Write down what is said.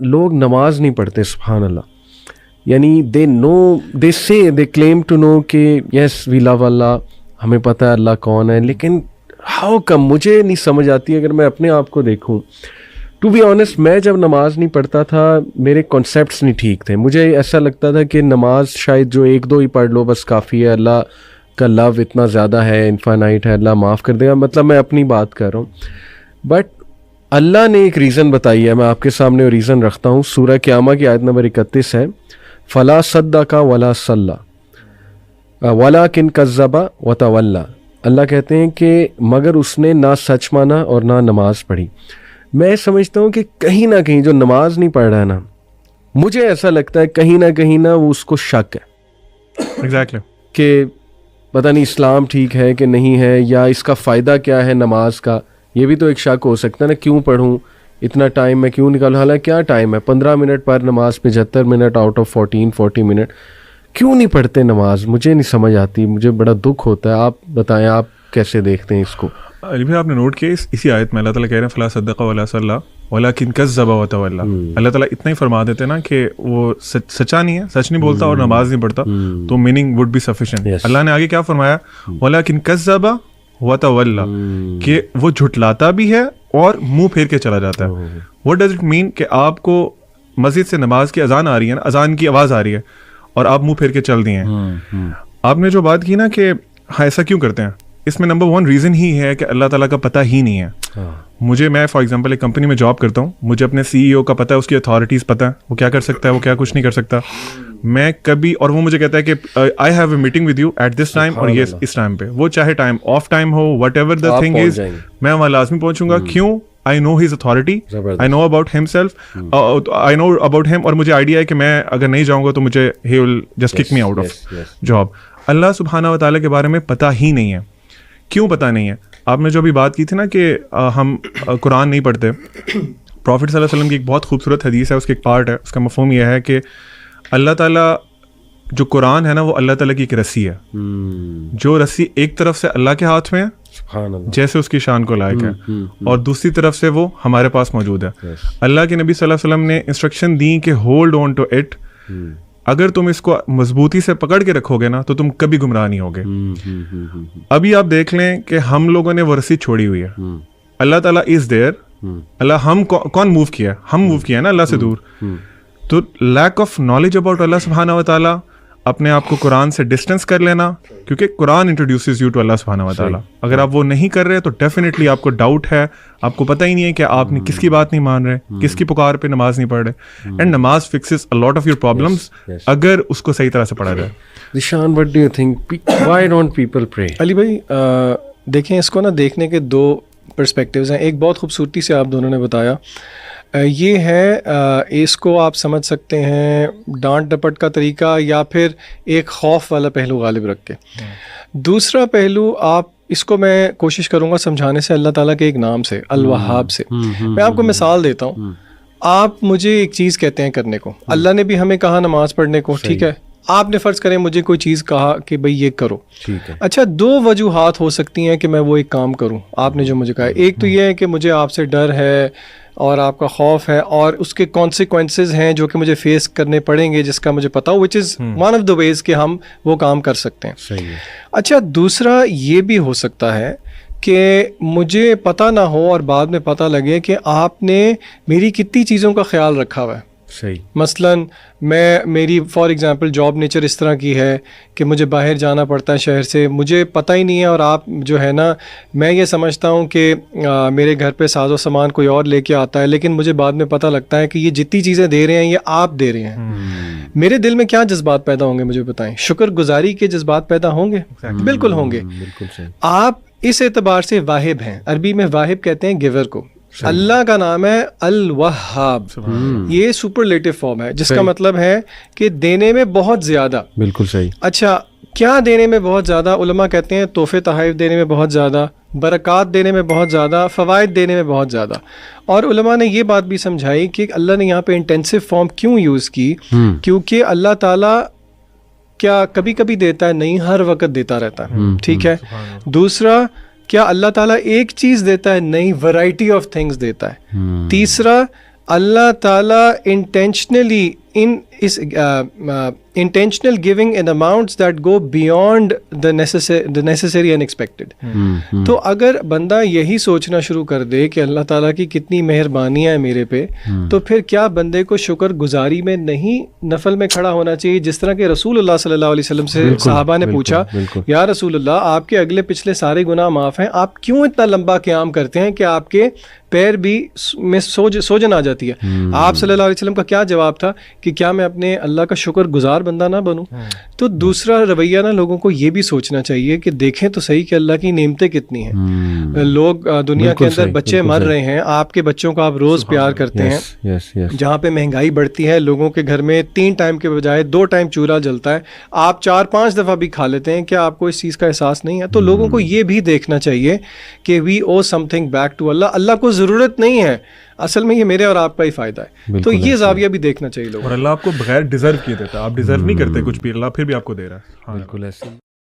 لوگ نماز نہیں پڑھتے, سبحان اللہ. یعنی دے کلیم ٹو نو کہ یس وی لو اللہ, ہمیں پتہ ہے اللہ کون ہے, لیکن ہاؤ کم, مجھے نہیں سمجھ آتی. اگر میں اپنے آپ کو دیکھوں, ٹو بی آنیسٹ, میں جب نماز نہیں پڑھتا تھا میرے کانسیپٹس نہیں ٹھیک تھے. مجھے ایسا لگتا تھا کہ نماز شاید جو 1-2 ہی پڑھ لو بس کافی ہے, اللہ کا لو اتنا زیادہ ہے, انفائنائٹ ہے, اللہ معاف کر دے گا. مطلب میں اپنی بات کر رہا ہوں, بٹ اللہ نے ایک ریزن بتائی ہے, میں آپ کے سامنے وہ ریزن رکھتا ہوں. سورہ قیامہ کی آیت نمبر 31 ہے, فلا صدق ولا صلی ولکن کذب وتولی. اللہ کہتے ہیں کہ مگر اس نے نہ سچ مانا اور نہ نماز پڑھی. میں سمجھتا ہوں کہ کہیں نہ کہیں جو نماز نہیں پڑھ رہا ہے نا, مجھے ایسا لگتا ہے کہیں نہ وہ اس کو شک ہے ایگزیکٹلی کہ پتہ نہیں اسلام ٹھیک ہے کہ نہیں ہے, یا اس کا فائدہ کیا ہے نماز کا. یہ بھی تو ایک شک ہو سکتا ہے نا, کیوں پڑھوں, اتنا ٹائم میں کیوں نکالوں, حالانکہ کیا ٹائم ہے, 15 منٹ پر نماز, 75 منٹ آؤٹ آف 40 منٹ, کیوں نہیں پڑھتے نماز. مجھے نہیں سمجھ آتی, مجھے بڑا دکھ ہوتا ہے. آپ بتائیں, آپ کیسے دیکھتے ہیں اس کو؟ علی بھائی آپ نے نوٹ کیا اسی آیت میں اللہ تعالیٰ کہہ رہے ہیں فلا صدق ولا صلی ولکن کذب وتولی. اللہ تعالیٰ اتنا ہی فرما دیتے ہیں نا کہ وہ سچا نہیں ہے, سچ نہیں بولتا اور نماز نہیں پڑھتا, تو میننگ وڈ بی سفیشینٹ. اللہ نے آگے کیا فرمایا, ولکن کذب وتولی, کہ وہ جھٹلاتا بھی ہے اور منہ پھیر کے چلا جاتا ہے. واٹ ڈز اٹ مین, کہ آپ کو مسجد سے نماز کی اذان آ رہی ہے نا, اذان کی آواز آ رہی ہے اور آپ منہ پھیر کے چل دیے ہیں. آپ نے جو بات کی نا کہ ہاں ایسا کیوں کرتے ہیں, اس میں نمبر 1 ریزن ہی ہے کہ اللہ تعالیٰ کا پتہ ہی نہیں ہے. میں فار ایگزامپل ایک کمپنی میں جاب کرتا ہوں, مجھے اپنے CEO کا پتہ ہے, اس کی اتھارٹیز پتہ ہے, وہ کیا کر سکتا ہے, وہ کیا کچھ نہیں کر سکتا. میں کبھی, اور وہ مجھے کہتا ہے کہ I have a meeting with you at this time, اور یہ اس ٹائم پہ, وہ چاہے ٹائم آف ٹائم ہو, whatever the thing is, میں وہاں لازمی پہنچوں گا. کیوں؟ I know his authority, I know about himself, I know about him, اور مجھے آئیڈیا ہے کہ میں اگر نہیں جاؤں گا تو مجھے he will just kick me out of job. اللہ سبحانہ و تعالیٰ کے بارے میں پتہ ہی نہیں ہے. کیوں پتہ نہیں ہے؟ آپ نے جو ابھی بات کی تھی نا کہ ہم قرآن نہیں پڑھتے, پروفٹ صلی اللہ علیہ وسلم کی ایک بہت خوبصورت حدیث ہے, اس کی ایک پارٹ ہے, اس کا مفہوم یہ ہے کہ اللہ تعالیٰ جو قرآن ہے نا, وہ اللہ تعالیٰ کی ایک رسی ہے, جو رسی ایک طرف سے اللہ کے ہاتھ میں ہے جیسے اس کی شان کو لائق ہے, اور دوسری طرف سے وہ ہمارے پاس موجود ہے. اللہ کے نبی صلی اللہ علیہ وسلم نے انسٹرکشن دی کہ ہولڈ آن ٹو اٹ, اگر تم اس کو مضبوطی سے پکڑ کے رکھو گے نا تو تم کبھی گمراہ نہیں ہوگے. ابھی آپ دیکھ لیں کہ ہم لوگوں نے وہ رسی چھوڑی ہوئی ہے. اللہ تعالیٰ از دیئر, اللہ ہم کون موو کیا ہے, ہم موو کیا ہے نا اللہ سے دور. تو لیک آف نالج اباؤٹ اللہ سبحانہ و تعالیٰ, اپنے آپ کو قرآن سے ڈسٹینس کر لینا, کیونکہ قرآن انٹروڈیوسز یو ٹو اللہ سبحانہ و تعالیٰ. اگر آپ وہ نہیں کر رہے تو ڈیفینیٹلی آپ کو ڈاؤٹ ہے, آپ کو پتہ ہی نہیں ہے کہ آپ نے کس کی بات نہیں مان رہے, کس کی پکار پہ نماز نہیں پڑھ رہے. اینڈ نماز fixes a lot of your problems اگر اس کو صحیح طرح سے پڑھا جائے. Zeeshan, what do you think, why don't people pray? علی بھائی دیکھیں, اس کو نا دیکھنے کے 2 پرسپیکٹیوز ہیں. ایک بہت خوبصورتی سے آپ دونوں نے بتایا, یہ ہے اس کو آپ سمجھ سکتے ہیں ڈانٹ ڈپٹ کا طریقہ, یا پھر ایک خوف والا پہلو غالب رکھ کے. دوسرا پہلو آپ اس کو میں کوشش کروں گا سمجھانے سے اللہ تعالیٰ کے ایک نام سے, الوہاب سے. میں آپ کو مثال دیتا ہوں. آپ مجھے ایک چیز کہتے ہیں کرنے کو, اللہ نے بھی ہمیں کہا نماز پڑھنے کو, ٹھیک ہے, آپ نے فرض کریں مجھے کوئی چیز کہا کہ بھئی یہ کرو, اچھا 2 وجوہات ہو سکتی ہیں کہ میں وہ ایک کام کروں. آپ نے جو مجھے کہا, ایک تو یہ ہے کہ مجھے آپ سے ڈر ہے اور آپ کا خوف ہے, اور اس کے کانسیکوینسز ہیں جو کہ مجھے فیس کرنے پڑیں گے, جس کا مجھے پتا ہو, وچ از ون آف دا ویز کہ ہم وہ کام کر سکتے ہیں. اچھا دوسرا یہ بھی ہو سکتا ہے کہ مجھے پتہ نہ ہو اور بعد میں پتہ لگے کہ آپ نے میری کتنی چیزوں کا خیال رکھا ہوا ہے. صحیح. مثلاً میری فار ایگزامپل جاب نیچر اس طرح کی ہے کہ مجھے باہر جانا پڑتا ہے شہر سے, مجھے پتہ ہی نہیں ہے, اور آپ جو ہے نا, میں یہ سمجھتا ہوں کہ میرے گھر پہ ساز و سامان کوئی اور لے کے آتا ہے, لیکن مجھے بعد میں پتہ لگتا ہے کہ یہ جتنی چیزیں دے رہے ہیں یہ آپ دے رہے ہیں. میرے دل میں کیا جذبات پیدا ہوں گے مجھے بتائیں؟ شکر گزاری کے جذبات پیدا ہوں گے, بالکل ہوں گے. آپ اس اعتبار سے واہب ہیں, عربی میں واہب کہتے ہیں گیور کو. اللہ کا نام ہے الوہاب, یہ سپرلیٹو فارم ہے جس کا مطلب ہے کہ دینے میں بہت زیادہ. بالکل صحیح. اچھا کیا دینے میں بہت زیادہ؟ علماء کہتے ہیں تحفے تحائف دینے میں بہت زیادہ, برکات دینے میں بہت زیادہ, فوائد دینے میں بہت زیادہ. اور علماء نے یہ بات بھی سمجھائی کہ اللہ نے یہاں پہ انٹینسو فارم کیوں یوز کی, کیونکہ اللہ تعالیٰ کیا کبھی کبھی دیتا ہے, نہیں ہر وقت دیتا رہتا ہے, ٹھیک ہے. دوسرا, کیا اللہ تعالیٰ ایک چیز دیتا ہے؟ نہیں, ورائٹی آف تھنگس دیتا ہے. تیسرا, اللہ تعالیٰ intentionally intentional giving in amounts that go beyond the necessary and expected. تو اگر بندہ یہی سوچنا شروع کر دے کہ اللہ تعالیٰ کی کتنی مہربانی ہے میرے پہ، تو پھر کیا بندے کو شکر گزاری میں نہیں نفل میں کھڑا ہونا چاہیے؟ جس طرح کہ رسول اللہ صلی اللہ علیہ وسلم سے صحابہ نے پوچھا، یا رسول اللہ آپ کے اگلے پچھلے سارے گناہ معاف ہیں، آپ کیوں اتنا لمبا قیام کرتے ہیں کہ آپ کے پیر بھی میں سوجن آ جاتی ہے؟ آپ صلی اللہ علیہ وسلم کا کیا جواب تھا کہ کیا میں اپنے اللہ کا شکر گزار بندہ نہ بنوں؟ تو دوسرا رویہ نا لوگوں کو یہ بھی سوچنا چاہیے کہ دیکھیں تو صحیح کہ اللہ کی نعمتیں کتنی ہیں. لوگ دنیا کے اندر بچے مر رہے ہیں، آپ کے بچوں کو آپ روز پیار کرتے ہیں. جہاں پہ مہنگائی بڑھتی ہے، لوگوں کے گھر میں 3 ٹائم کے بجائے 2 ٹائم چولہا جلتا ہے، آپ 4-5 دفعہ بھی کھا لیتے ہیں. کیا آپ کو اس چیز کا احساس نہیں ہے؟ تو لوگوں کو یہ بھی دیکھنا چاہیے کہ وی او سم تھنگ بیک ٹو اللہ. اللہ کو ضرورت نہیں ہے، اصل میں یہ میرے اور آپ کا ہی فائدہ ہے. تو یہ زاویہ بھی دیکھنا چاہیے لوگوں. اور اللہ آپ کو بغیر ڈیزرو کیے دیتا ہے، آپ ڈیزرو نہیں کرتے کچھ بھی، اللہ پھر بھی آپ کو دے رہا ہے. بالکل ایسے.